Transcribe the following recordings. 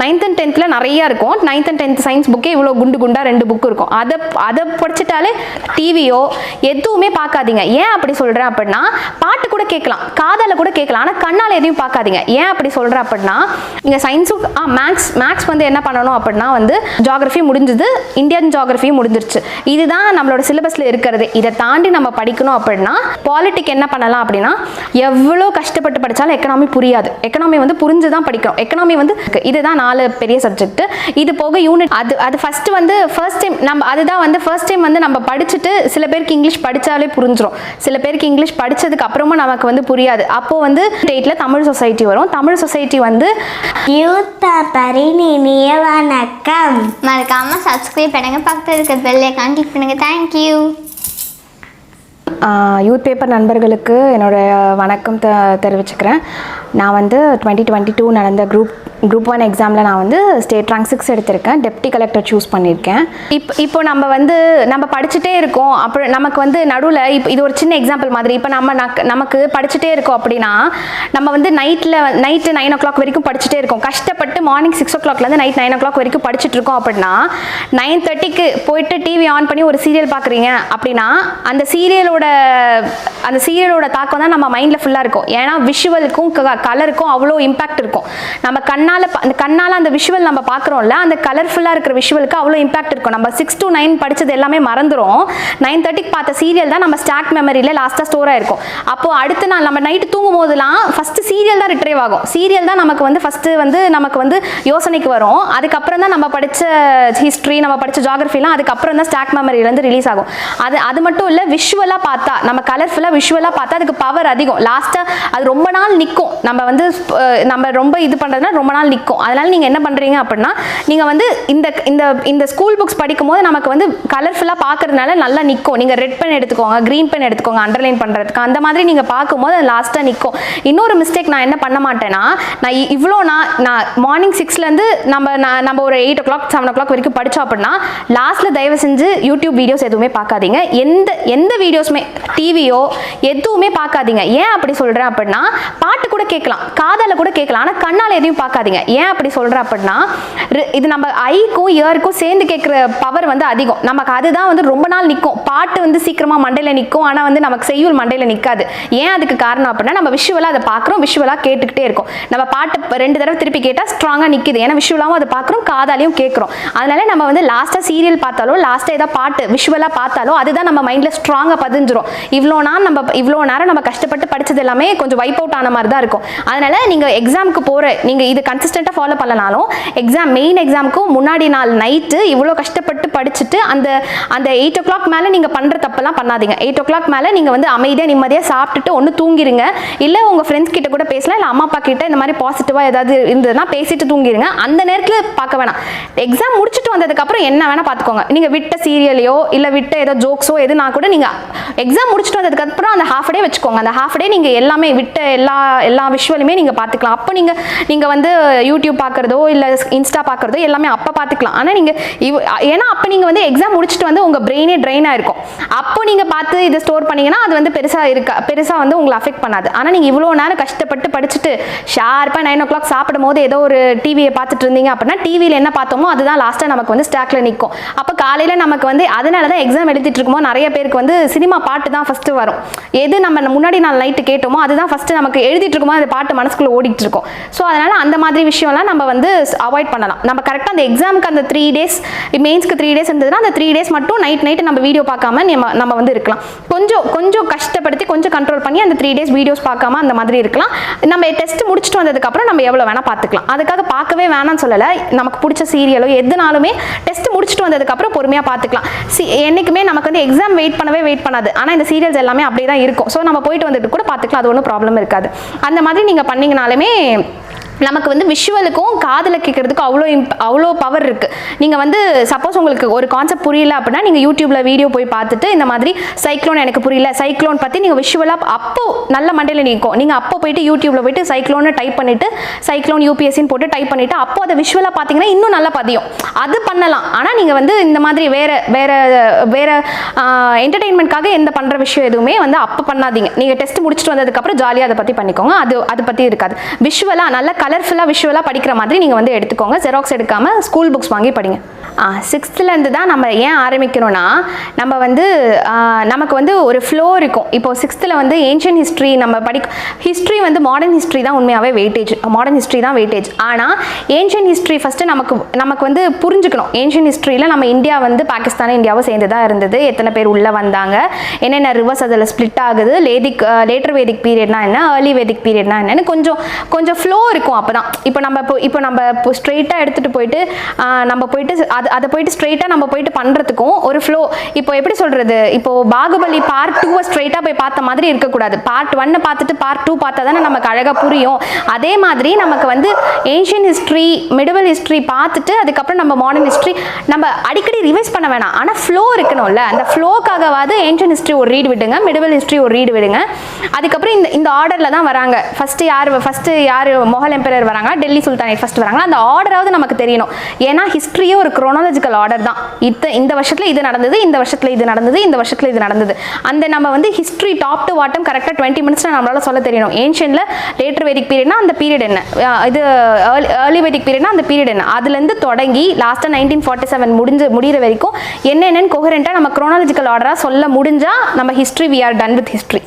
9th and 10th நிறைய இருக்கும். 9th and 10th science புக்கே இவ்வளோ குண்டு குண்டா 2 புக் இருக்கும். அதை படிச்சுட்டாலே டிவியோ எதுவுமே பார்க்காதீங்க. ஏன் அப்படி சொல்கிறேன் அப்படின்னா, பாட்டு கூட கேட்கலாம், காதால் கூட கேட்கலாம், ஆனால் கண்ணால் எதையும் பார்க்காதீங்க. ஏன் அப்படி சொல்கிறேன் அப்படின்னா, நீங்கள் சயின்ஸும் மேக்ஸ் வந்து என்ன பண்ணணும் அப்படின்னா வந்து ஜியாகிரஃபி முடிஞ்சது, இந்தியன் ஜியாகிரஃபியும் முடிஞ்சிருச்சு. இதுதான் நம்மளோட சிலபஸில் இருக்கிறது. இதை தாண்டி நம்ம படிக்கணும் அப்படின்னா பாலிட்டிக் என்ன பண்ணலாம் அப்படின்னா, எவ்வளோ கஷ்டப்பட்டு படித்தாலும் எக்கனாமி புரியாது. எக்கனாமி வந்து புரிஞ்சு தான் படிக்கிறோம். எக்கனாமி வந்து இதுதான் 4 பெரிய சப்ஜெக்ட். இது போக யூனிட் அது ஃபர்ஸ்ட் டைம் நம்ம அதுதான் வந்து ஃபர்ஸ்ட் டைம் வந்து நம்ம படிச்சுட்டு சில பேருக்கு இங்கிலீஷ் படித்தாலே புரிஞ்சிடும், சில பேருக்கு இங்கிலீஷ் படித்ததுக்கு அப்புறமும் நமக்கு வந்து புரியாது. அப்போ வந்து 8ல் தமிழ் சொசைட்டி வரும். தமிழ் சொசைட்டி வந்து யூத் பேப்பரின் இனிய வணக்கம். மறக்காம சப்ஸ்கிரைப் பண்ணுங்க, பக்கத்தில் இருக்க பெல் ஐகான் கிளிக் பண்ணுங்க. தேங்க்யூ. யூத் பேப்பர் நண்பர்களுக்கு என்னோடய வணக்கம் தெரிவிச்சுக்கிறேன். நான் வந்து 2022 நடந்த குரூப் 1 எக்ஸாமில் நான் வந்து ஸ்டேட் ரேங்க் 6 எடுத்திருக்கேன். டெப்டி கலெக்டர் சூஸ் பண்ணியிருக்கேன். இப்போ நம்ம படிச்சுட்டே இருக்கோம். அப்புறம் நமக்கு வந்து நடுவில் இது ஒரு சின்ன எக்ஸாம்பிள் மாதிரி. இப்போ நமக்கு படிச்சுட்டே இருக்கோம் அப்படின்னா, நம்ம வந்து நைட்டு 9 o'clock வரைக்கும் படிச்சுட்டே இருக்கோம். கஷ்டப்பட்டு மார்னிங் 6 o'clockலேருந்து நைட் 9 o'clock வரைக்கும் படிச்சுட்டு இருக்கோம் அப்படின்னா, 9:30க்கு போயிட்டு டிவி ஆன் பண்ணி ஒரு சீரியல் பார்க்குறீங்க அப்படின்னா, அந்த சீரியலோட தாக்கம் தான் நம்ம மைண்டில் ஃபுல்லாக இருக்கும். ஏன்னா விஷுவலுக்கும் கலருக்கும் அவ்வளோ இம்பாக்ட் இருக்கும். நம்ம கண்ணால் அந்த விஷுவல் நம்ம பார்க்குறோம்ல, அந்த கலர்ஃபுல்லாக இருக்கிற விஷுவலுக்கு அவ்வளோ இம்பாக்ட் இருக்கும். நம்ம 6 to 9 படித்தது எல்லாமே மறந்துடும். 9:30க்கு பார்த்த சீரியல் தான் நம்ம ஸ்டாக் மெமரியில் லாஸ்ட்டாக ஸ்டோர் ஆயிருக்கும். அப்போது அடுத்த நாள் நம்ம நைட்டு தூங்கும் போதெல்லாம் ஃபஸ்ட்டு சீரியல் தான் ரிட்ரைவ் ஆகும். சீரியல் தான் நமக்கு வந்து ஃபஸ்ட்டு வந்து நமக்கு வந்து யோசனைக்கு வரும். அதுக்கப்புறம் தான் நம்ம படித்த ஹிஸ்ட்ரி, நம்ம படித்த ஜியாகிரஃபிலாம் அதுக்கப்புறம் தான் ஸ்டாக் மெமரியிலேருந்து ரிலீஸ் ஆகும். அது மட்டும் இல்லை, விஷுவலாக பார்த்தா, நம்ம கலர்ஃபுல்லாக விஷுவலாக பார்த்தா அதுக்கு பவர் அதிகம். லாஸ்ட்டாக அது ரொம்ப நாள் நிற்கும். நம்ம ரொம்ப இது பண்ணுறதுனா ரொம்ப நாள் நிற்கும். அதனால் நீங்கள் என்ன பண்ணுறீங்க அப்படின்னா, நீங்கள் வந்து இந்த ஸ்கூல் புக்ஸ் படிக்கும் போது நமக்கு வந்து கலர்ஃபுல்லாக பார்க்கறதுனால நல்லா நிற்கும். நீங்கள் ரெட் பென் எடுத்துக்கோங்க, க்ரீன் பென் எடுத்துக்கோங்க அண்டர்லைன் பண்ணுறதுக்கு. அந்த மாதிரி நீங்கள் பார்க்கும்போது அது லாஸ்ட்டாக நிற்கும். இன்னொரு மிஸ்டேக் நான் என்ன பண்ண மாட்டேன்னா, நான் மார்னிங் 6லேருந்து நம்ம ஒரு 8 o'clock 7 o'clock வரைக்கும் படித்தோம் அப்படின்னா, லாஸ்ட்டில் தயவு செஞ்சு யூடியூப் வீடியோஸ் எதுவுமே பார்க்காதீங்க. எந்த வீடியோஸுமே டிவியோ எதுவுமே பார்க்காதீங்க. ஏன் அப்படி சொல்கிறேன் அப்படின்னா, பாட்டு கூட கேட்கலாம், காதால் கூட கேட்கலாம், ஆனால் கண்ணால் எதையும் பார்க்காதீங்க. ஏன் அப்படி சொல்கிறேன் அப்படின்னா, இது நம்ம ஐக்கும் இயருக்கும் சேர்ந்து கேட்குற பவர் வந்து அதிகம். நமக்கு அதுதான் வந்து ரொம்ப நாள் நிற்கும். பாட்டு வந்து சீக்கிரமாக மண்டையில் நிற்கும், ஆனால் வந்து நமக்கு செய்யுள் மண்டையில் நிற்காது. ஏன் அதுக்கு காரணம் அப்படின்னா, நம்ம விஷுவலாக அதை பார்க்குறோம், விஷுவலாக கேட்டுக்கிட்டே இருக்கும். நம்ம பாட்டு 2 தடவை திருப்பி கேட்டால் ஸ்ட்ராங்காக நிற்குது. ஏன்னா விஷுவலாகவும் அதை பார்க்குறோம், காதாலையும் கேட்குறோம். அதனால நம்ம வந்து லாஸ்ட்டாக சீரியல் பார்த்தாலோ, லாஸ்ட்டாக ஏதாவது பாட்டு விஷுவலாக பார்த்தாலோ அதுதான் நம்ம மைண்டில் ஸ்ட்ராங்காக பதிஞ்சிரும். இவ்வளோ நேரம் நம்ம கஷ்டப்பட்டு படித்தது எல்லாமே கொஞ்சம் வைப் அவுட் ஆன மாதிரி தான் இருக்கும். அதனால நீங்கள் எக்ஸாமுக்கு நீங்கள் இது கன்சிஸ்டண்ட்டாக ஃபாலோ பண்ணலனாலும், மெயின் எக்ஸாமுக்கு முன்னாடி நாள் நைட்டு இவ்வளோ கஷ்டப்பட்டு படிச்சுட்டு அந்த 8 o'clock மேலே நீங்கள் பண்ணுற தப்பெல்லாம் பண்ணாதீங்க. 8 o'clock மேலே நீங்கள் வந்து அமைதியாக நிம்மதியாக சாப்பிட்டுட்டு ஒன்று தூங்கிடுங்க, இல்லை உங்கள் ஃப்ரெண்ட்ஸ் கிட்ட கூட பேசலாம், இல்லை அம்மா அப்பா கிட்ட இந்த மாதிரி பாசிட்டிவாக ஏதாவது இருந்ததுன்னா பேசிட்டு தூங்கிடுங்க. அந்த நேரத்தில் பார்க்க வேணாம். எக்ஸாம் முடிச்சுட்டு வந்ததுக்கப்புறம் என்ன வேணால் பார்த்துக்கோங்க. நீங்கள் விட்ட சீரியலையோ இல்லை விட்ட ஏதோ ஜோக்ஸோ எதுனா கூட நீங்கள் எக்ஸாம் முடிச்சுட்டு வந்ததுக்கப்புறம் அந்த half a day வச்சுக்கோங்க. அந்த half a day நீங்கள் எல்லாமே விட்ட எல்லா விஷுவலுமே நீங்கள் பார்த்துக்கலாம். அப்போ நீங்கள் வந்து யூடியூப் பார்க்குறதோ இல்லை இன்ஸ்டா பார்க்குறதோ எல்லாமே அப்போ பார்த்துக்கலாம். ஆனால் ஏன்னா அப்போ நீங்கள் வந்து எக்ஸாம் முடிச்சுட்டு வந்து உங்கள் பிரெயினே ட்ரெயினாக இருக்கும். அப்போ நீங்கள் பார்த்து இதை ஸ்டோர் பண்ணிங்கன்னா அது வந்து பெருசாக வந்து உங்களை அஃபெக்ட் பண்ணாது. ஆனால் நீங்கள் இவ்வளோ நேரம் கஷ்டப்பட்டு படிச்சுட்டு ஷார்ப்பாக 9 o'clock சாப்பிடும் போது ஏதோ ஒரு டிவியை பார்த்துட்டு இருந்தீங்க அப்படின்னா, டிவியில் என்ன பார்த்தோமோ அதுதான் லாஸ்ட்டாக நமக்கு வந்து ஸ்டாக்கில் நிற்கும். அப்போ காலையில் நமக்கு வந்து அதனால தான் எக்ஸாம் எழுதிட்டு இருக்கும்போது நிறைய பேருக்கு வந்து சினிமா பாட்டு தான் ஃபஸ்ட்டு வரும். எது நம்ம முன்னாடி நாள் நைட்டு கேட்டோமோ அதுதான் ஃபஸ்ட்டு நமக்கு எழுதிட்டு இருக்கும்போது அந்த பாட்டு மனசுக்குள்ளே ஓடிட்டு இருக்கும். ஸோ அதனால் அந்த மாதிரி விஷயம்லாம் நம்ம வந்து அவாய்ட் பண்ணலாம். நம்ம கரெக்டாக அந்த எக்ஸாமுக்கு அந்த 3 days, மெயின்ஸ்க்கு 3 days இருந்ததுன்னா அந்த 3 days மட்டும் நைட்டு நம்ம வீடியோ பார்க்காம நம்ம வந்து இருக்கலாம். கொஞ்சம் கஷ்டப்படுத்தி கொஞ்சம் கண்ட்ரோல் பண்ணி அந்த 3 days வீடியோஸ் பார்க்காம அந்த மாதிரி இருக்கலாம். நம்ம டெஸ்ட் முடிச்சுட்டு வந்ததுக்கப்புறம் நம்ம எவ்வளோ வேணால் பார்த்துக்கலாம். அதுக்காக பார்க்கவே வேணாம்னு சொல்லலை. நமக்கு பிடிச்ச சீரியலோ எதுனாலுமே டெஸ்ட் முடிச்சுட்டு வந்ததுக்கப்புறம் பொறுமையாக பார்த்துக்கலாம். என்றைக்குமே நமக்கு வந்து எக்ஸாம் வெயிட் பண்ணாது. ஆனால் இந்த சீரியல்ஸ் எல்லாமே அப்படியே தான் இருக்கும். ஸோ நம்ம போயிட்டு வந்துட்டு கூட பார்த்துக்கலாம், அது ஒன்றும் ப்ராப்ளம் இருக்காது. அந்த மாதிரி நீங்கள் பண்ணிங்கனாலுமே நமக்கு வந்து விஷுவலுக்கும் காதில் கேட்குறதுக்கும் அவ்வளோ பவர் இருக்குது. நீங்கள் வந்து சப்போஸ் உங்களுக்கு ஒரு கான்செப்ட் புரியல அப்படின்னா நீங்கள் யூடியூப்பில் வீடியோ போய் பார்த்துட்டு இந்த மாதிரி சைக்ளோன் எனக்கு புரியல, சைக்ளோன் பற்றி நீங்கள் விஷுவலாக அப்போ நல்ல மண்டையில் நிற்கும். நீங்கள் அப்போ போயிட்டு யூடியூப்பில் போயிட்டு சைக்ளோன்னு டைப் பண்ணிவிட்டு சைக்ளோன் யூபிஎஸ்சின்னு போட்டு டைப் பண்ணிவிட்டு அப்போ அதை விஷுவலாக பார்த்தீங்கன்னா இன்னும் நல்லா பதியும். அது பண்ணலாம். ஆனால் நீங்கள் வந்து இந்த மாதிரி வேறு என்டர்டெயின்மெண்ட்காக எந்த பண்ணுற விஷயம் எதுவுமே வந்து அப்போ பண்ணாதீங்க. நீங்கள் டெஸ்ட் முடிச்சுட்டு வந்ததுக்கப்புறம் ஜாலியாக அதை பற்றி பண்ணிக்கோங்க. அது பற்றி இருக்காது. விஷுவலாக நல்ல கலர்ஃபுல்லாக விஷுவலாக படிக்கிற மாதிரி நீங்கள் வந்து எடுத்துக்கோங்க. ஜெராக்ஸ் எடுக்காமல் ஸ்கூல் புக்ஸ் வாங்கி படிங்க. 6th தான் நம்ம ஏன் ஆரம்பிக்கிறோன்னா, நம்ம வந்து நமக்கு வந்து ஒரு ஃப்ளோ இருக்கும். இப்போ 6th வந்து ஏன்ஷியன் ஹிஸ்ட்ரி நம்ம ஹிஸ்ட்ரி வந்து மாடர்ன் ஹிஸ்ட்ரி தான் உண்மையாகவே வெயிட்டேஜ், மாடர்ன் ஹிஸ்ட்ரி தான் வெயிட்டேஜ். ஆனால் ஏன்ஷியன் ஹிஸ்ட்ரி ஃபஸ்ட்டு நமக்கு வந்து புரிஞ்சுக்கணும். ஏன்ஷியன் ஹிஸ்ட்ரியில் நம்ம இந்தியா வந்து பாகிஸ்தானும் இந்தியாவும் சேர்ந்து தான் இருந்தது, எத்தனை பேர் உள்ளே வந்தாங்க, என்னென்ன ரிவர்ஸ் அதில் ஸ்ப்ளிட் ஆகுது, லேட்டர் வேதிக் பீரியட்னா என்ன, ஏர்லி வேதிக் பீரியட்னா என்னன்னு கொஞ்சம் ஃப்ளோ இருக்கும். அப்போ தான் இப்போ நம்ம ஸ்ட்ரெயிட்டாக எடுத்துகிட்டு போயிட்டு நம்ம போயிட்டு அதை போயிட்டு ஸ்ட்ரெயிட்டாக நம்ம போயிட்டு பண்ணுறதுக்கும் ஒரு ஃப்ளோ. இப்போ எப்படி சொல்கிறது, இப்போ பாகுபலி பார்ட் 2 ஸ்ட்ரெயிட்டாக போய் பார்த்த மாதிரி இருக்கக்கூடாது. பார்ட் 1 பார்த்துட்டு பார்ட் 2 பார்த்தா தானே நமக்கு அழகாக புரியும். அதே மாதிரி நமக்கு வந்து ஏன்ஷியன் ஹிஸ்ட்ரி, மிடிவல் ஹிஸ்ட்ரி பார்த்துட்டு அதுக்கப்புறம் நம்ம மாடர்ன் ஹிஸ்ட்ரி நம்ம அடிக்கடி ரிவைஸ் பண்ண வேணாம். ஆனால் ஃப்ளோ இருக்கணும்ல, அந்த ஃப்ளோக்காகவாது ஏன்ஷியன் ஹிஸ்ட்ரி ஒரு ரீடு விடுங்க, மிடிவல் ஹிஸ்ட்ரி ஒரு ரீடு விடுங்க. அதுக்கப்புறம் இந்த ஆர்டரில் தான் வராங்க. ஃபஸ்ட்டு யார் மொகல் எம்பரர் வராங்க, டெல்லி சுல்தானேட் ஃபஸ்ட்டு வராங்க. அந்த ஆர்டராவது நமக்கு தெரியணும். ஏன்னா ஹிஸ்ட்ரியே ஒரு குரோனாலஜிக்கல் ஆர்டர் தான். இந்த வருஷத்தில் இது நடந்தது, இந்த வருஷத்தில் இது நடந்தது, இந்த வருஷத்தில் இது நடந்தது. அந்த நம்ம வந்து ஹிஸ்ட்ரி டாப் டு பாட்டம் கரெக்டாக 20 மினிட்ஸில் நம்மளால சொல்ல தெரியணும். ஏன்ஷியனில் லேட்டர் வேதிக் பீரியட்னா அந்த பீரியட் என்ன, இது ஏர்லி வேதிக் பீரியட்னா அந்த பீரியட் என்ன, அதுலேருந்து தொடங்கி லாஸ்ட்டாக 1947 முடிகிற வரைக்கும் என்னென்னு கொஹரண்ட்டாக நம்ம குரோனாலஜிக்கல் ஆர்டராக சொல்ல முடிஞ்சால் நம்ம history we are done with history.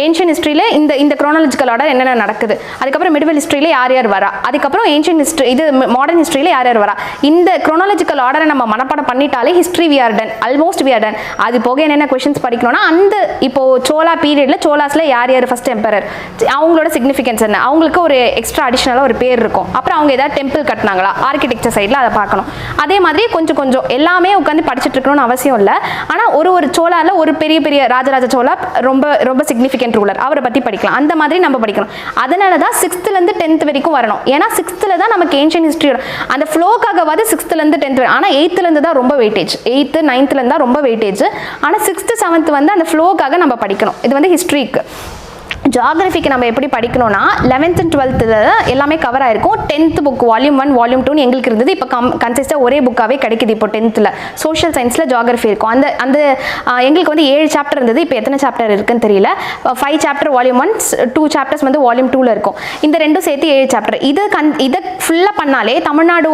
Ancient ஹிஸ்ட்ரியில் இந்த குரோனாலஜிக்கல் ஆர்டர் என்னென்ன நடக்குது, அதுக்கப்புறம் மிடிவல் ஹிஸ்ட்ரியில் யார் வரா, அதுக்கப்புறம் ஏன்ஷியன் ஹிஸ்ட்ரி இது மாடர்ன் ஹிஸ்ட்ரியில் யார் வரா. இந்த குரோனாலஜிக்கல் ஆர்டரை நம்ம மனப்பாடம் பண்ணிட்டாலே history we are done, almost we are done. அது போக என்னென்ன கொஷின்ஸ் படிக்கணும்னா, அந்த இப்போ சோலா பீரியடில் சோலாஸில் யார் ஃபர்ஸ்ட் எம்பரர், அவங்களோட சிக்னிஃபிகன்ஸ் என்ன, அவங்களுக்கு ஒரு எக்ஸ்ட்ரா அடிஷ்னலாக ஒரு பேர் இருக்கும். அப்புறம் அவங்க ஏதாவது டெம்பிள் கட்டினாங்களா, ஆர்கிடெக்சர் சைடில் அதை பார்க்கணும். அதே மாதிரி கொஞ்சம் எல்லாமே உட்காந்து படிச்சுட்டு இருக்கணும்னு அவசியம் இல்லை. ஆனால் ஒரு சோலாவில் ஒரு பெரிய ராஜராஜ சோலா ரொம்ப சிக்னிஃபிகன்ட் ரூலர், அவரை பற்றி படிக்கலாம். அந்த மாதிரி நம்ம படிக்கணும். அதனால தான் 6th 10th வரைக்கும் வரணும். ஏன்னா 6th தான் நமக்கு ஏன்ஷியன் ஹிஸ்ட்ரி அந்த ஃப்ளோக்காகவாது 6th 10th வரை. ஆனால் 8th தான் ரொம்ப வெயிட்டேஜ், 8th 9th தான் ரொம்ப வெயிட்டேஜ். ஆனால் 6th 7th வந்து அந்த ஃப்ளோக்காக நம்ம படிக்கணும். இது வந்து ஹிஸ்ட்ரிக்கு. ஜியாகிரபிக்கு நம்ம எப்படி படிக்கணும்னா 11th and 12th எல்லாமே கவர் ஆயிருக்கும். 10th புக் வால்யூம் 1 வால்யூம் 2 எங்களுக்கு இருந்தது. இப்போ கன்சிஸ்டாக ஒரே புக்காகவே கிடைக்குது. இப்போ 10th சோஷியல் சயின்ஸில் ஜியாகிரபி இருக்கும். அந்த எங்களுக்கு வந்து 7 சாப்டர் இருந்தது. இப்போ எத்தனை சாப்டர் இருக்குன்னு தெரியல. 5 சாப்டர் வால்யூம் 1, 2 சாப்டர்ஸ் வந்து வால்யூம் 2 இருக்கும். இந்த ரெண்டும் சேர்த்து 7 சாப்டர். இதை ஃபுல்லாக பண்ணாலே தமிழ்நாடு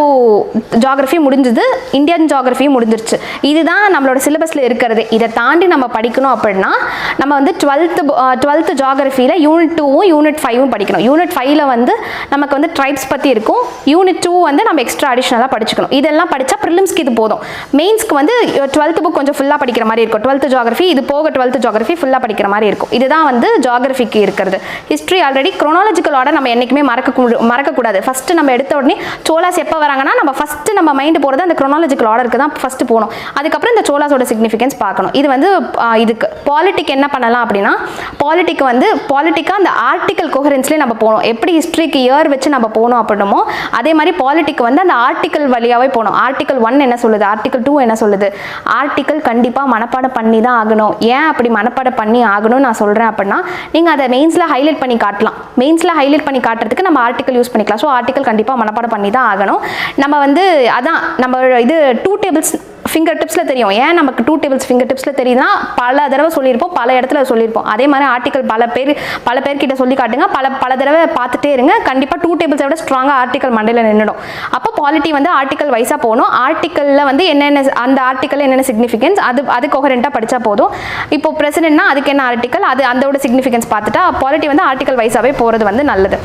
ஜியாகிரபி முடிஞ்சது, இந்தியன் ஜியாகிரபியும் முடிஞ்சிருச்சு. இதுதான் நம்மளோட சிலபஸில் இருக்கிறது. இதை தாண்டி நம்ம படிக்கணும் அப்படின்னா நம்ம வந்து 12th ஜியாகிரபி யூனிட் 2வும் யூனிட் 5வும் படிக்கணும். யூனிட் 5ல வந்து நமக்கு வந்து ட்ரைப்ஸ் பற்றி இருக்கும். யூனிட் 2 வந்து நம்ம எக்ஸ்ட்ரா அடிஷ்னலாக படிச்சுக்கணும். இதெல்லாம் படித்தா ப்ரிலிம்ஸ்க்கு இது போதும். மெயின்ஸ்க்கு வந்து 12th புக் கொஞ்சம் ஃபுல்லாக படிக்கிற மாதிரி இருக்கும். 12th ஜியாகிரபி இது போக 12th ஜியாகிரபி ஃபுல்லாக படிக்கிற மாதிரி இருக்கும். இதுதான் வந்து ஜியாகிரபிக்கு இருக்கிறது. ஹிஸ்ட்ரி ஆல்ரெடி குரோனாலஜிக்கல் ஆர்டர் நம்ம என்றைக்குமே மறக்கக்கூடாது. ஃபஸ்ட்டு நம்ம எடுத்த உடனே சோலாஸ் எப்போ வராங்கன்னா நம்ம ஃபஸ்ட்டு நம்ம மைண்டு போகிறது அந்த குரோனாலஜிக்கல் ஆர்டருக்கு தான் ஃபஸ்ட்டு போகணும். அதுக்கப்புறம் இந்த சோலாஸோட சிக்னிஃபிகன்ஸ் பார்க்கணும். இது வந்து இதுக்கு பாலிட்டிக் என்ன பண்ணலாம் அப்படின்னா, பாலிட்டிக்காக அந்த ஆர்டிக்கல் கோஹரன்ஸ்லேயே நம்ம போகணும். எப்படி ஹிஸ்ட்ரிக்கு இயர் வச்சு நம்ம போகணும் அப்படின்னமோ அதே மாதிரி பாலிட்டிக் வந்து அந்த ஆர்டிக்கல் வழியாகவே போகணும். ஆர்டிக்கல் 1 என்ன சொல்லுது, ஆர்டிக்கல் 2 என்ன சொல்லுது. ஆர்டிக்கல் கண்டிப்பாக மனப்பாடம் பண்ணி தான் ஆகணும். ஏன் அப்படி மனப்பாடம் பண்ணி ஆகணும்னு நான் சொல்கிறேன் அப்படின்னா, நீங்கள் அதை மெயின்ஸில் ஹைலைட் பண்ணி காட்டலாம். மெயின்ஸில் ஹைலைட் பண்ணி காட்டுறதுக்கு நம்ம ஆர்டிக்கல் யூஸ் பண்ணிக்கலாம். ஸோ ஆர்டிக்கல் கண்டிப்பாக மனப்பாடம் பண்ணி தான் ஆகணும். நம்ம வந்து அதான் நம்ம இது 2 tables ஃபிங்கர் டிப்ஸில் தெரியும். ஏன் நமக்கு 2 tables ஃபிங்கர் டிப்ஸில் தெரியுதுன்னா, பல தடவை சொல்லியிருப்போம், பல இடத்துல சொல்லியிருப்போம். அதே மாதிரி ஆர்டிக்கல் பல பேர்கிட்ட சொல்லி காட்டுங்க, பல தடவை பார்த்துட்டே இருங்க. கண்டிப்பாக 2 tables விட ஸ்ட்ராங்காக ஆர்டிக்கல் மண்டையில் நின்றுடும். அப்போ பாலிட்டி வந்து ஆர்டிக்கல் வைஸாக போகணும். ஆர்டிக்கலில் வந்து என்னென்ன அந்த ஆர்டிக்கல் என்னென்ன சிக்னிஃபிகன்ஸ் அது கோஹரண்ட்டாக படித்தா போதும். இப்போ பிரசிடென்ட்னா அதுக்கு என்ன ஆர்டிக்கல், அதோட சிக்னிஃபிகன்ஸ் பார்த்துட்டா பாலிட்டி வந்து ஆர்டிக்கல் வைஸாகவே போகிறது வந்து நல்லது.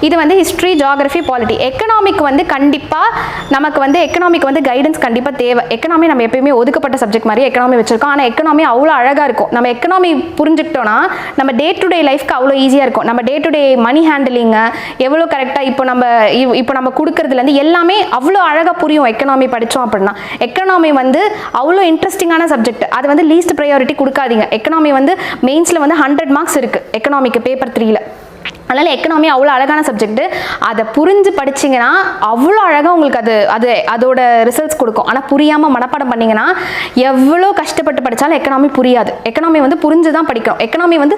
இது வந்து ஹிஸ்ட்ரி, ஜியாகிரபி, பாலிட்டி. எக்கனாமிக் வந்து கண்டிப்பாக நமக்கு வந்து எக்கனாமிக் வந்து கைடன்ஸ் கண்டிப்பாக தேவை. எக்கனாமி நம்ம எப்பயுமே ஒதுக்கப்பட்ட சப்ஜெக்ட் மாதிரி எக்கனாமி வச்சிருக்கோம். ஆனால் எக்கனாமி அவ்வளோ அழகாக இருக்கும். நம்ம எக்கனாமி புரிஞ்சுக்கிட்டோன்னா நம்ம டே டு டே லைஃப்க்கு அவ்வளோ ஈஸியாக இருக்கும். நம்ம டே டு டே மணி ஹேண்டிலிங்கு எவ்வளோ கரெக்டாக இப்போ நம்ம கொடுக்கறதுலேருந்து எல்லாமே அவ்வளோ அழகாக புரியும் எக்கனாமி படித்தோம் அப்படின்னா. எக்கனாமி வந்து அவ்வளோ இன்ட்ரெஸ்டிங்கான சப்ஜெக்ட். அது வந்து லீஸ்ட் ப்ரையாரிட்டி கொடுக்காதீங்க. எக்கனாமி வந்து மெயின்ஸில் வந்து 100 marks இருக்குது எக்கனாமிக்கு பேப்பர் 3ல். அதனால் எக்கனாமி அவ்வளோ அழகான சப்ஜெக்ட்டு. அதை புரிஞ்சு படிச்சிங்கன்னா அவ்வளோ அழகாக உங்களுக்கு அதோட ரிசல்ட்ஸ் கொடுக்கும். ஆனால் புரியாமல் மனப்பாடம் பண்ணிங்கன்னா எவ்வளோ கஷ்டப்பட்டு படித்தாலும் எக்கனாமி புரியாது. எக்கனாமி வந்து புரிஞ்சு தான் படிக்கணும். எக்கனாமி வந்து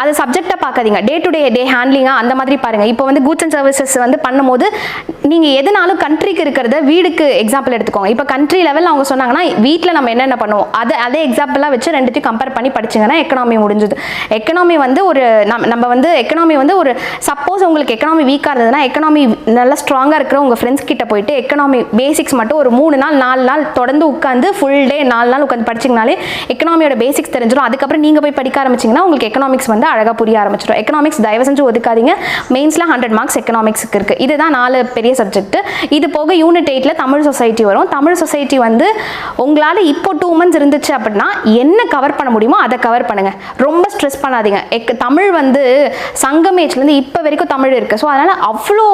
அது சப்ஜெக்டாக பார்க்காதீங்க, டே டு டே ஹேண்ட்லிங்காக அந்த மாதிரி பாருங்கள். இப்போ வந்து கூட்ஸ் அண்ட் சர்வீசஸ் வந்து பண்ணும்போது நீங்கள் எதுனாலும் கண்ட்ரிக்கு இருக்கிறத வீடுக்கு எக்ஸாம்பிள் எடுத்துக்கோங்க. இப்போ கண்ட்ரி லெவலில் அவங்க சொன்னாங்கன்னா வீட்டில் நம்ம என்னென்ன பண்ணுவோம் அதே எக்ஸாம்பிளாக வச்சு ரெண்டுத்தையும் கம்பேர் பண்ணி படிச்சிங்கன்னா எக்கனாமி முடிஞ்சுது. எக்கனாமி வந்து நம்ம வந்து எக்கனாமி வந்து ஒரு சப்போஸ் உங்களுக்கு எக்கனாமி வீக்காக இருந்ததுன்னா எக்கனாமி நல்லா ஸ்ட்ராங்காக இருக்கிற உங்கள் ஃப்ரெண்ட்ஸ் கிட்ட போயிட்டு எக்கனாமி பேசிக்ஸ் மட்டும் ஒரு 3 நாள் 4 நாள் தொடர்ந்து உட்காந்து ஃபுல் டே 4 நாள் உட்காந்து படிச்சிங்கனாலே எக்கனாமியோட பேசிக்ஸ் தெரிஞ்சிடும். அதுக்கப்புறம் நீங்கள் போய் படிக்க ஆரம்பிச்சிங்கன்னா உங்களுக்கு எக்கனாமிக்ஸ் வந்து அழகாக புரிய ஆரம்பிச்சிடும். எக்கனாமிக்ஸ் தயவு செஞ்சு ஒதுக்காதீங்க. மெயின்ஸில் 100 மார்க்ஸ் எக்கனாமிக்ஸ்க்கு இருக்குது. இதுதான் 4 பெரிய சப்ஜெக்ட். இது போக யூனிட் 8ல் தமிழ் சொசைட்டி வரும். தமிழ் சொசைட்டி வந்து உங்களால் இப்போ 2 months இருந்துச்சு அப்படின்னா என்ன கவர் பண்ண முடியுமோ அதை கவர் பண்ணுங்கள். ரொம்ப ஸ்ட்ரெஸ் பண்ணாதீங்க. தமிழ் வந்து சங்கம் ஏஜ்லேருந்து இப்போ வரைக்கும் தமிழ் இருக்குது. ஸோ அதனால் அவ்வளோ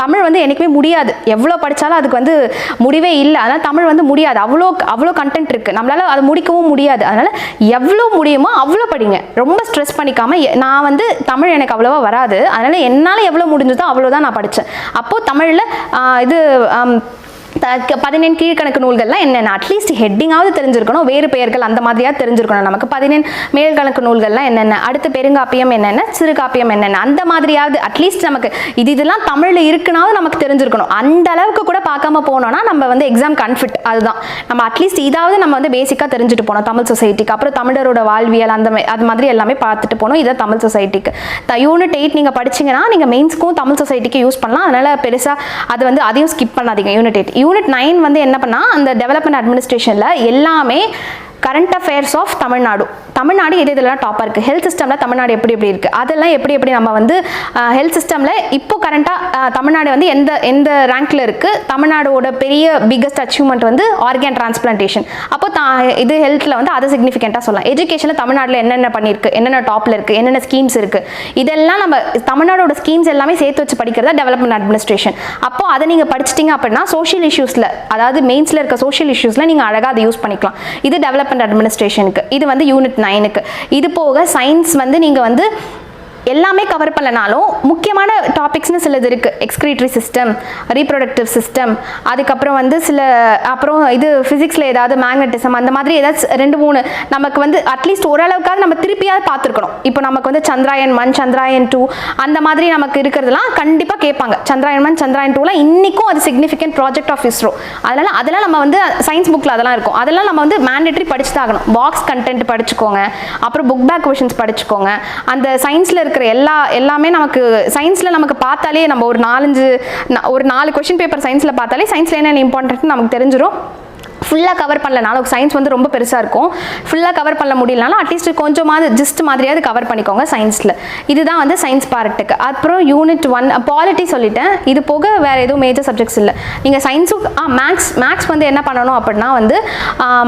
தமிழ் வந்து என்றைக்குமே முடியாது. எவ்வளோ படித்தாலும் அதுக்கு வந்து முடிவே இல்லை. அதனால் தமிழ் வந்து முடியாது. அவ்வளோ கண்டென்ட் இருக்குது. நம்மளால் அதை முடிக்கவும் முடியாது. அதனால் எவ்வளோ முடியுமோ அவ்வளோ படிங்க. ரொம்ப ஸ்ட்ரெஸ் பண்ணிக்காமல் நான் வந்து தமிழ் எனக்கு அவ்வளோவா வராது. அதனால் என்னால் எவ்வளோ முடிஞ்சதோ அவ்வளோதான் நான் படித்தேன். அப்போது தமிழில் இது 17 கீழ்கணக்கு நூல்கள்லாம் என்னென்ன அட்லீஸ்ட் ஹெட்டிங்காவது தெரிஞ்சிருக்கணும். வேறு பெயர்கள் அந்த மாதிரியாக தெரிஞ்சிருக்கணும். நமக்கு 17 மேல்கணக்கு நூல்கள்லாம் என்னென்ன, அடுத்து பெருங்காப்பியம் என்னென்ன, சிறுகாப்பியம் என்னென்ன, அந்த மாதிரியாவது அட்லீஸ்ட் நமக்கு இதெல்லாம் தமிழில் இருக்குனாவது நமக்கு தெரிஞ்சிருக்கணும். அந்த அளவுக்கு கூட பார்க்காம போனோம்னா நம்ம வந்து எக்ஸாம் கன்ஃபிட். அதுதான் நம்ம அட்லீஸ்ட் இதாவது நம்ம வந்து பேசிக்காக தெரிஞ்சுட்டு போனோம் தமிழ் சொசைட்டிக்கு. அப்புறம் தமிழரோட வாழ்வியல் அது மாதிரி எல்லாமே பார்த்துட்டு போனோம். இதை தமிழ் சொசைட்டிக்கு. யூனிட் 8 நீங்கள் படிச்சிங்கன்னா நீங்கள் மெயின்ஸ்க்கும் தமிழ் சொசைட்டிக்கு யூஸ் பண்ணலாம். அதனால் பெருசாக அது வந்து அதையும் ஸ்கிப் பண்ணாதீங்க. யூனிட் 9 வந்து என்ன பண்ணா அந்த டெவலப்மெண்ட் அட்மினிஸ்ட்ரேஷன்ல எல்லாமே கரண்ட் அஃபேர்ஸ் ஆஃப் தமிழ்நாடு இதெல்லாம் டாப்பாக இருக்குது. ஹெல்த் சிஸ்டமில் தமிழ்நாடு எப்படி இருக்குது, அதெல்லாம் எப்படி நம்ம வந்து ஹெல்த் சிஸ்டமில் இப்போ கரண்ட்டாக தமிழ்நாடு வந்து எந்த ரேங்க்கில் இருக்குது, தமிழ்நாடோட பெரிய பிக்கஸ்ட் அச்சீவ்மெண்ட் வந்து ஆர்கன் டிரான்ஸ்பிளான்டேஷன். அப்போ இது ஹெல்த்தில் வந்து அதை சிக்னிஃபிகண்ட்டாக சொல்லலாம். எஜுகேஷனில் தமிழ்நாட்டில் என்னென்ன பண்ணியிருக்கு, என்னென்ன டாப்பில் இருக்குது, என்னென்ன ஸ்கீம்ஸ் இருக்குது, இதெல்லாம் நம்ம தமிழ்நாடோட ஸ்கீம்ஸ் எல்லாமே சேர்த்து வச்சு படிக்கிறதா டெவலப்மெண்ட் அட்மினிஸ்ட்ரேஷன். அப்போ அதை நீங்கள் படிச்சிட்டிங்க அப்படின்னா சோஷியல் இஷ்யூஸில், அதாவது மெயின்ஸில் இருக்க சோஷியல் இஷ்யூஸில் நீங்கள் அழகாக அதை யூஸ் பண்ணிக்கலாம். இது டெவலப்மெண்ட் அட்மினிஸ்ட்ரேஷனுக்கு. இது வந்து யூனிட் 9க்கு. இது போக சயின்ஸ் வந்து நீங்கள் வந்து எல்லாமே கவர் பண்ணலனாலும் முக்கியமான டாபிக்ஸ்னு சிலது இருக்குது. எக்ஸ்கிரீட்டரி சிஸ்டம், ரீப்ரொடக்டிவ் சிஸ்டம், அதுக்கப்புறம் வந்து அப்புறம் இது ஃபிசிக்ஸில் ஏதாவது மேக்னட்டிசம், அந்த மாதிரி ஏதாவது 2-3 நமக்கு வந்து அட்லீஸ்ட் ஓரளவுக்காக நம்ம திருப்பியாவது பார்த்துருக்கணும். இப்போ நமக்கு வந்து சந்திராயன் 1, சந்திராயன் 2 அந்த மாதிரி நமக்கு இருக்கிறதுலாம் கண்டிப்பாக கேட்பாங்க. சந்திராயன் 1, சந்திராயன் 2லாம் இன்றைக்கும் அது சிக்னிஃபிகண்ட் ப்ராஜெக்ட் ஆஃப் இஸ்ரோ. அதெல்லாம் நம்ம வந்து சயின்ஸ் புக்கில் அதெல்லாம் இருக்கும். அதெல்லாம் நம்ம வந்து மேண்டேட்டரி படிச்சு தான் ஆகணும். பாக்ஸ் கண்டென்ட் படிச்சுக்கோங்க, அப்புறம் புக் பேக் கொஷின்ஸ் படிச்சுக்கோங்க. அந்த சயின்ஸில் இருக்கிற எல்லாமே நமக்கு சயின்ஸில் நமக்கு பார்த்தாலே நம்ம ஒரு 4 கொஷின் பேப்பர் சயின்ஸில் பார்த்தாலே சயின்ஸில் என்னென்ன இம்பார்ட்டன்ட் நமக்கு தெரிஞ்சிடும். ஃபுல்லாக கவர் பண்ணலனாலும் சயின்ஸ் வந்து ரொம்ப பெருசாக இருக்கும். ஃபுல்லாக கவர் பண்ண முடியலனாலும் அட்லீஸ்ட் கொஞ்சமாவது ஜஸ்ட் மாதிரியாவது கவர் பண்ணிக்கோங்க சயின்ஸில். இதுதான் வந்து சயின்ஸ் பார்ட்டுக்கு. அப்புறம் யூனிட் 1 பாலிட்டி சொல்லிட்டேன். இது போக வேறு எதுவும் மேஜர் சப்ஜெக்ட்ஸ் இல்லை. நீங்கள் சயின்ஸும் மேக்ஸ் வந்து என்ன பண்ணணும் அப்படின்னா வந்து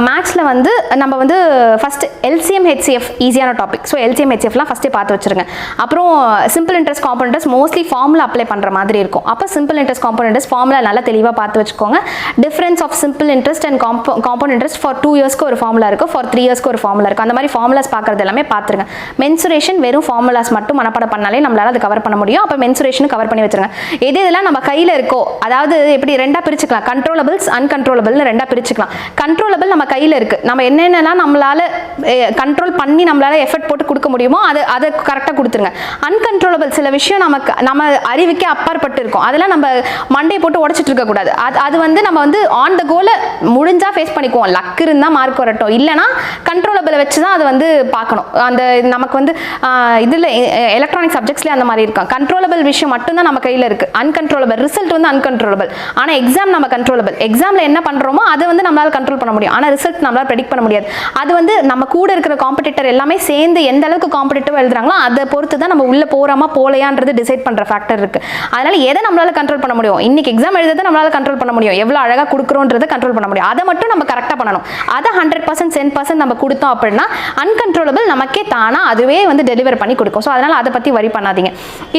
மேக்ஸில் வந்து நம்ம வந்து ஃபஸ்ட்டு LCM HCF ஈஸியான டாபிக். ஸோ LCM HCFலாம் ஃபஸ்ட்டே பார்த்து வச்சுருங்க. அப்புறம் simple interest compound mostly formula apply பண்ணுற மாதிரி இருக்கும். அப்போ சிம்பிள் இன்ட்ரெஸ்ட் காம்பவுண்ட் ஃபார்முலா நல்லா தெளிவாக பார்த்து வச்சுக்கோங்க. Difference of simple interest and compound interest for 2 இயர்ஸ்க்கு ஒரு ஃபார்முலா இருக்குது, ஃபார் 3 இயர்ஸ்க்கு ஒரு ஃபார்முலா இருக்குது. அந்த மாதிரி ஃபார்முலாஸ் பார்க்குறது எல்லாமே பார்த்துருங்க. மென்சுரேஷன் வெறும் ஃபார்முலாஸ் மட்டும் மனப்பாடம் பண்ணாலே நம்மளால் அது கவர் பண்ண முடியும். அப்போ மென்சுரேஷன் கவர் பண்ணி வச்சுருங்க. இதெல்லாம் நம்ம கையில் இருக்கோ, அதாவது எப்படி 2ஆக பிரிச்சுக்கலாம், கண்ட்ரோலபிள்ஸ் அன்கண்ட்ரோலபிள்னு 2ஆக பிரிச்சுக்கலாம். கண்ட்ரோலபிள் நம்ம கையில் இருக்குது. நம்ம என்னென்னலாம் நம்மளால் கண்ட்ரோல் பண்ணி நம்மளால் எஃபர்ட் போட்டு கொடுக்க முடியுமோ அதை கரெக்டாக கொடுத்துருங்க. அன்கண்ட்ரோலபிள் சில விஷயம் நம்ம அறிவுக்கே அப்பாற்பட்டு இருக்கும். அதெல்லாம் நம்ம மண்டையை போட்டு உடச்சிட்டு இருக்கக்கூடாது. அது வந்து நம்ம வந்து ஆன் த கோல முடிஞ்சா ஃபேஸ் பண்ணிக்குவோம். லக் இருந்தால் மார்க் வரட்டும், இல்லைனா கண்ட்ரோலபிளை வச்சு தான் அதை வந்து பார்க்கணும். அந்த நமக்கு வந்து இதில் எலக்ட்ரானிக் சப்ஜெக்ட்ஸ்லேயே அந்த மாதிரி இருக்கும். கண்ட்ரோலபிள் விஷயம் மட்டும்தான் நம்ம கையில் இருக்குது. அன்கண்ட்ரோலபிள் ரிசல்ட் வந்து அன்கண்ட்ரோலபிள். ஆனால் எக்ஸாம் நம்ம கண்ட்ரோலபிள். எக்ஸாமில் என்ன பண்ணுறோமோ அதை வந்து நம்மளால் கண்ட்ரோல் பண்ண முடியும். ஆனால் ரிசல்ட் நம்மளால் ப்ரெடிக்ட் பண்ண முடியாது. அது வந்து நம்ம கூட இருக்கிற காம்படிட்டர் எல்லாமே சேர்ந்து எந்த அளவுக்கு காம்படிட்டிவாக எழுதுறாங்களோ அதை பொறுத்து தான் நம்ம உள்ளே போகிறோமா போலையான்றது டிசைட் பண்ணுற ஃபேக்டர் இருக்குது. அதனால் எதை நம்மளால் கண்ட்ரோல் பண்ண முடியும், இன்னைக்கு எக்ஸாம் எழுதுறதை நம்மளால் கண்ட்ரோல் பண்ண முடியும், எவ்வளோ அழகாக கொடுக்குறோன்றதை கண்ட்ரோல் பண்ண முடியும். அதை மட்டும் நம்ம கரெக்டாக பண்ணணும். அதை 100% 10% நம்ம கொடுத்தோம் அப்படின்னா அன்கண்ட்ரோலபிள் நமக்கே தானா அதுவே வந்து டெலிவர் பண்ணி கொடுக்கும். ஸோ அதனால் அதை பற்றி வரி பண்ணாதீங்க.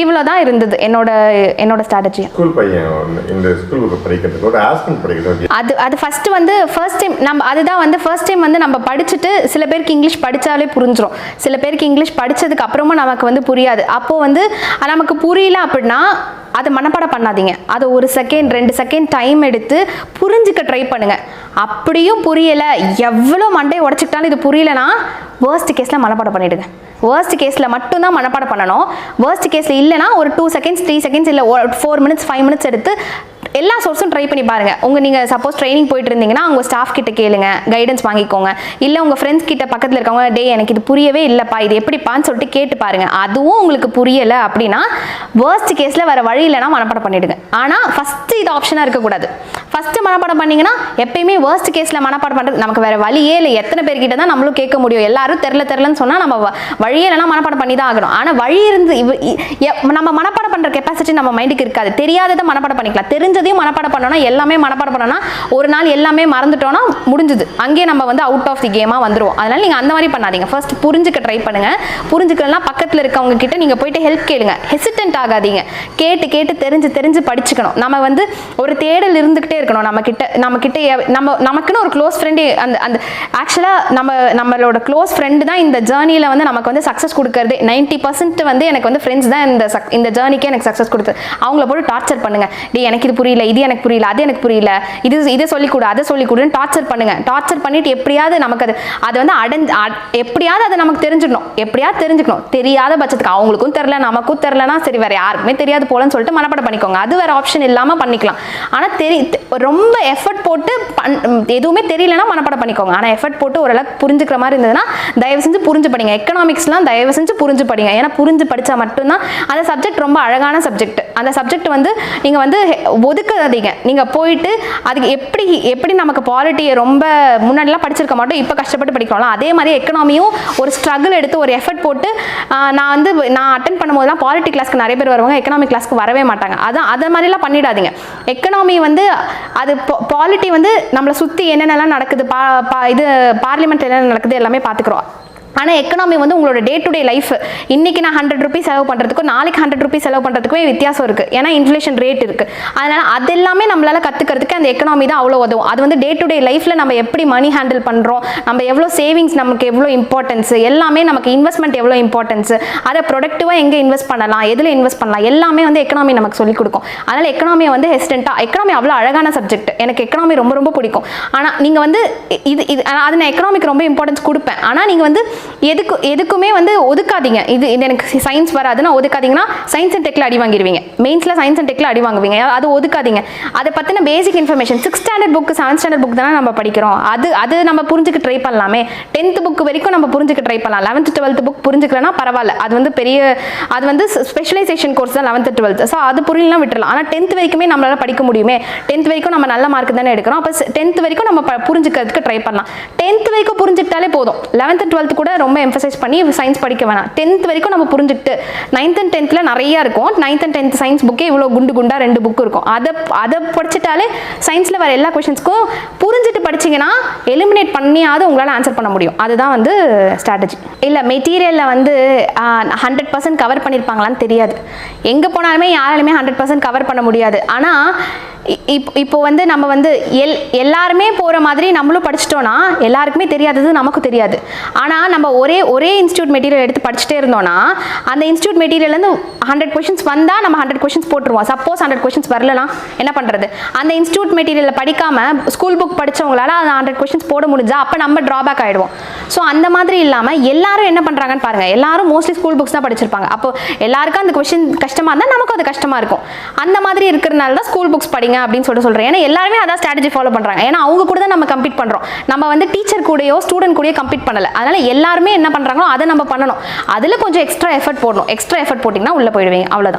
இவ்வளோதான் இருந்தது என்னோட ஸ்ட்ராட்டஜி. ஸ்கூல் பையன் இந்த ஸ்கூல் புக் படிக்கிறதுக்கு ஒரு ஆஸ்பெக்ட் படிக்கிறது அது ஃபர்ஸ்ட் டைம் நம்ம அதுதான் வந்து ஃபர்ஸ்ட் டைம் வந்து நம்ம படிச்சுட்டு சில பேருக்கு இங்கிலீஷ் படித்தாலே புரிஞ்சிடும். சில பேருக்கு இங்கிலீஷ் படித்ததுக்கு அப்புறமா நமக்கு வந்து புரியாது. அப்போது வந்து நமக்கு புரியல அப்படின்னா அதை மனப்பாடம் பண்ணாதீங்க. அதை 1 செகண்ட் 2 செகண்ட் டைம் எடுத்து புரிஞ்சுக்க ட்ரை பண்ணுங்க. அப்படியும் புரியலை, எவ்வளோ மண்டையை உடச்சிக்கிட்டாலும் இது புரியலைன்னா வேர்ஸ்ட் கேஸில் மனப்பாடம் பண்ணிவிடுங்க. வேர்ஸ்ட் கேஸில் மட்டும்தான் மனப்பாடம் பண்ணணும். வேர்ஸ்ட் கேஸில் இல்லைனா ஒரு 2 செகண்ட்ஸ் 3 செகண்ட்ஸ் இல்லை 4 மினிட்ஸ் 5 மினிட்ஸ் எடுத்து எல்லா சோர்ஸும் ட்ரை பண்ணி பாருங்க. நீங்கள் சப்போஸ் ட்ரைனிங் போயிட்டு இருந்தீங்கன்னா உங்கள் ஸ்டாஃப் கிட்ட கேளுங்க, கைடன்ஸ் வாங்கிக்கோங்க. இல்லை உங்கள் ஃப்ரெண்ட்ஸ் கிட்ட பக்கத்தில் இருக்கவங்க, டே எனக்கு இது புரியவே இல்லைப்பா, இது எப்படிப்பான்னு சொல்லிட்டு கேட்டு பாருங்க. அதுவும் உங்களுக்கு புரியலை அப்படின்னா வேர்ஸ்ட் கேஸில் வேற வழி இல்லைனா மனப்பாடம் பண்ணிடுங்க. ஆனால் ஃபஸ்ட்டு இது ஆப்ஷனாக இருக்கக்கூடாது. ஃபஸ்ட்டு மனப்பாடம் பண்ணிங்கன்னா எப்பயுமே வேர்ஸ்ட் கேஸில் மனப்பாடம் பண்ணுறது நமக்கு வேறு வழியே இல்லை. எத்தனை பேர்கிட்ட தான் நம்மளும் கேட்க முடியும்? எல்லாரும் தெரிலன்னு சொன்னால் நம்ம வழியே இல்லைனா மனப்பாடம் பண்ணி தான் ஆகணும். ஆனால் வழி இருந்து நம்ம மனப்பாடம் பண்ணுற கெப்பாசிட்டி நம்ம மைண்டுக்கு இருக்காது. தெரியாததை மனப்பாடம் பண்ணிக்கலாம், தெரிஞ்சதையும் மனப்பாடம் பண்ணோன்னா எல்லாமே மனப்பாடம் பண்ணோன்னா ஒரு நாள் எல்லாமே மறந்துட்டோன்னா முடிஞ்சுது, அங்கேயே நம்ம வந்து அவுட் ஆஃப் தி கேமாக வந்துடுவோம். அதனால் நீங்கள் அந்த மாதிரி பண்ணாதீங்க. ஃபர்ஸ்ட் புரிஞ்சுக்க ட்ரை பண்ணுங்கள். புரிஞ்சுக்கலாம் பக்கத்தில் இருக்கவங்க கிட்ட நீங்கள் போயிட்டு ஹெல்ப் கேளுங்க. ஹெசிடென்ட் ஆகாதீங்க. கேட்டு தெரிஞ்சு படிச்சுக்கணும். நம்ம வந்து ஒரு தேடல் இருந்துக்கிட்டே இருக்கணும். நமக்குன்னு ஒரு க்ளோஸ் ஃப்ரெண்டு, அந்த ஆக்சுவலாக நம்மளோட க்ளோஸ் ஃப்ரெண்டு தான் இந்த ஜேர்னியில் வந்து நமக்கு வந்து சக்ஸஸ் கொடுக்கறது. 90% வந்து எனக்கு வந்து ஃப்ரெண்ட்ஸ் தான் இந்த ஜேர்னிக்கே எனக்கு சக்ஸஸ் கொடுத்து. அவங்கள போட்டு டார்ச்சர் பண்ணுங்க. எனக்கு இது புரியல, இது எனக்கு புரியல, அது எனக்கு புரியல, இதை சொல்லிக்கூட அதை சொல்லிக்கூடன்னு டார்ச்சர் பண்ணுங்க. டார்ச்சர் பண்ணிட்டு எப்படியாவது நமக்கு அது வந்து எப்படியாவது அதை நமக்கு தெரிஞ்சுக்கணும். தெரியாத பட்சத்துக்கு அவங்களுக்கும் தெரில நமக்கும் தெரிலனா சரி வேற யாருக்குமே தெரியாது போலன்னு சொல்லிட்டு மனப்பாடம் பண்ணிக்கோங்க. அது வேற ஆப்ஷன் இல்லாமல் பண்ணிக்கலாம். ஆனால் ரொம்ப எஃபர்ட் போட்டு எதுவுமே தெரியலனா மனப்பாடம் பண்ணிக்கோங்க. ஆனால் எஃபர்ட் போட்டு ஓரளவுக்கு புரிஞ்சுக்கிற மாதிரி இருந்ததுன்னா தயவு செஞ்சு புரிஞ்சு படிங்க. எக்கனாமிக்ஸ்லாம் தயவு செஞ்சு புரிஞ்சு படிங்க. ஏன்னா புரிஞ்சு படித்தா மட்டும்தான் அந்த சப்ஜெக்ட் ரொம்ப அழகான சப்ஜெக்ட். அந்த சப்ஜெக்ட் வந்து நீங்கள் வந்து ஒதுக்காதீங்க. நீங்கள் போயிட்டு அதுக்கு எப்படி நமக்கு பாலிட்டியை ரொம்ப முன்னாடிலாம் படிச்சிருக்க மாட்டோம், இப்போ கஷ்டப்பட்டு படிக்கிறோம்ல, அதே மாதிரி எக்கனாமியும் ஒரு ஸ்ட்ரகிள் எடுத்து ஒரு எஃபர்ட் போட்டு நான் அட்டென்ட் பண்ணும்போதெல்லாம் பாலிட்டி கிளாஸ்க்கு நிறைய பேர் வருவாங்க, எக்கனாமிக் கிளாஸ்க்கு வரவே மாட்டாங்க. அதை மாதிரிலாம் பண்ணிடாதீங்க. எக்கனாமி வந்து அது பாலிட்டி வந்து நம்மளை சுற்றி என்னென்னலாம் நடக்குது, இது பார்லிமெண்ட் என்னென்ன நடக்குது எல்லாமே பார்த்துக்குறோம். ஆனால் எக்கனாமி வந்து உங்களோட டே டு டே லைஃப், இன்றைக்கி நான் 100 ரூபீஸ் செலவு பண்ணுறதுக்கும் நாளைக்கு 100 ரூபீஸ் செலவு பண்ணுறதுக்குமே வித்தியாசம் இருக்குது. ஏன்னா இன்ஃப்ளேஷன் ரேட் இருக்குது. அதனால் அது எல்லாமே நம்மளால் கற்றுக்கிறதுக்கு அந்த எக்கனாமி தான் அவ்வளோ உதவும். அது வந்து டே டு டே லைஃப்பில் நம்ம எப்படி மணி ஹேண்டில் பண்ணுறோம், நம்ம எவ்வளோ சேவிங்ஸ், நமக்கு எவ்வளோ இம்பார்ட்டன்ஸ், எல்லாமே நமக்கு இன்வெஸ்ட்மெண்ட் எவ்வளோ இம்பார்ட்டன்ஸ், அதை ப்ரொடக்டிவாக எங்கே இன்வெஸ்ட் பண்ணலாம், எதில் இன்வெஸ்ட் பண்ணலாம், எல்லாமே வந்து எக்கனாமி நமக்கு சொல்லிக் கொடுக்கும். அதனால் எக்கனாமியை வந்து ஹெசிடென்ட்டாக, எக்கனாமி அவ்வளோ அழகான சப்ஜெக்ட், எனக்கு எக்கனாமி ரொம்ப ரொம்ப பிடிக்கும். ஆனால் நீங்கள் வந்து அது நான் எக்கனாமிக்கு ரொம்ப இம்பார்ட்டன்ஸ் கொடுப்பேன். ஆனால் நீங்கள் வந்து எதுக்குமே வந்து ஒதுக்காதீங்க. இது எனக்கு சயின்ஸ் வராதுன்னா ஒதுக்காதீங்கன்னா சயின்ஸ் அண்ட் டெக்ல அடி வாங்கிடுவீங்க. மெயின்ஸில் சயின்ஸ் அண்ட் டெக்ல அடி வாங்குவீங்க. அது ஒதுக்காதீங்க. அதை பற்றின பேசிக் information 6th standard book 7th standard book தானே நம்ம படிக்கிறோம். அது நம்ம புரிஞ்சுக்க ட்ரை பண்ணலாமே. 10th புக் வரைக்கும் நம்ம புரிஞ்சுக்க ட்ரை பண்ணலாம். 11th 12th புக் புரிஞ்சுக்கலன்னா பரவாயில்ல. அது வந்து ஸ்பெஷலைசேஷன் கோர்ஸ் தான் 11th 12th. ஸோ அது புரியலாம் விட்டுறலாம். ஆனால் 10th வரைக்குமே நம்மளால படிக்க முடியுமே. 10th வரைக்கும் நம்ம நல்ல மார்க் தானே எடுக்கிறோம். அப்போ 10th வரைக்கும் நம்ம புரிஞ்சுக்கிறதுக்கு ட்ரை பண்ணலாம். 10th வரைக்கும் புரிஞ்சுக்கிட்டாலே போதும். 11th 12th கூட ரொம்ப எம்பசைஸ் பண்ணி சயின்ஸ் படிக்க வேணாம். 10th வரைக்கும் நம்ம புரிஞ்சுக்கிட்டு 9th and 10th நிறைய இருக்கும். 9th and 10th சயின்ஸ் புக்கே இவ்வளோ குண்டா 2 புக் இருக்கும். அதை படிச்சுட்டாலே சயின்ஸில் வர எல்லா கொஷின்ஸ்க்கும் புரிஞ்சுட்டு படிச்சிங்கன்னா எலிமினேட் பண்ணியாவது உங்களால் ஆன்சர் பண்ண முடியும். அதுதான் வந்து ஸ்ட்ராட்டஜி. இல்லை மெட்டீரியலில் வந்து 100% கவர் பண்ணியிருப்பாங்களான்னு தெரியாது. எங்கே போனாலுமே யாராலுமே 100% கவர் பண்ண முடியாது. ஆனால் இப்போ வந்து நம்ம வந்து எல்லாருமே போகிற மாதிரி நம்மளும் படிச்சிட்டோன்னா எல்லாருக்குமே தெரியாதது நமக்கு தெரியாது. ஆனால் நம்ம ஒரே இன்ஸ்டியூட் மெட்டீரியல் எடுத்து படிச்சுட்டே இருந்தோம்னா அந்த இன்ஸ்டியூட் மெட்டீரியல்லேருந்து 100 கொஷின்ஸ் வந்தால் நம்ம 100 கொஷின்ஸ் போட்டுருவோம். சப்போஸ் 100 கொஷின்ஸ் வரலனா என்ன பண்ணுறது? அந்த இன்ஸ்டியூட் மெட்டீரியலில் படிக்காமல் ஸ்கூல் புக் படித்தவங்களால அந்த 100 கொஷின்ஸ் போட முடிஞ்சா அப்போ நம்ம ட்ராபேக் ஆகிடுவோம். ஸோ அந்த மாதிரி இல்லாமல் எல்லாரும் என்ன பண்ணுறாங்கன்னு பாருங்கள். எல்லாரும் மோஸ்ட்லி ஸ்கூல் புக்ஸ் தான் படிச்சிருப்பாங்க. அப்போ எல்லாருக்கும் அந்த கொஷின் கஷ்டமாக இருந்தால் நமக்கும் அது கஷ்டமாக இருக்கும். அந்த மாதிரி இருக்கிறனால தான் ஸ்கூல் புக்ஸ் படிங்க அப்படின்னு சொல்கிறேன். ஏன்னா எல்லாருமே அதான் ஸ்ட்ராட்டஜி ஃபாலோ பண்ணுறாங்க. ஏன்னா அவங்க கூட தான் நம்ம கம்பீட் பண்ணுறோம். நம்ம வந்து டீச்சர் கூடயோ ஸ்டூடெண்ட் கூடயோ கம்பீட் பண்ணலை. அதனால் எல்லாருமே என்ன பண்ணுறாங்களோ அதை நம்ம பண்ணணும். அதில் கொஞ்சம் எக்ஸ்ட்ரா எஃபர்ட் போடணும். எக்ஸ்ட்ரா எஃபர்ட் போட்டிங்கன்னா உள்ளே போயிடுவீங்க. அவ்வளோதான்.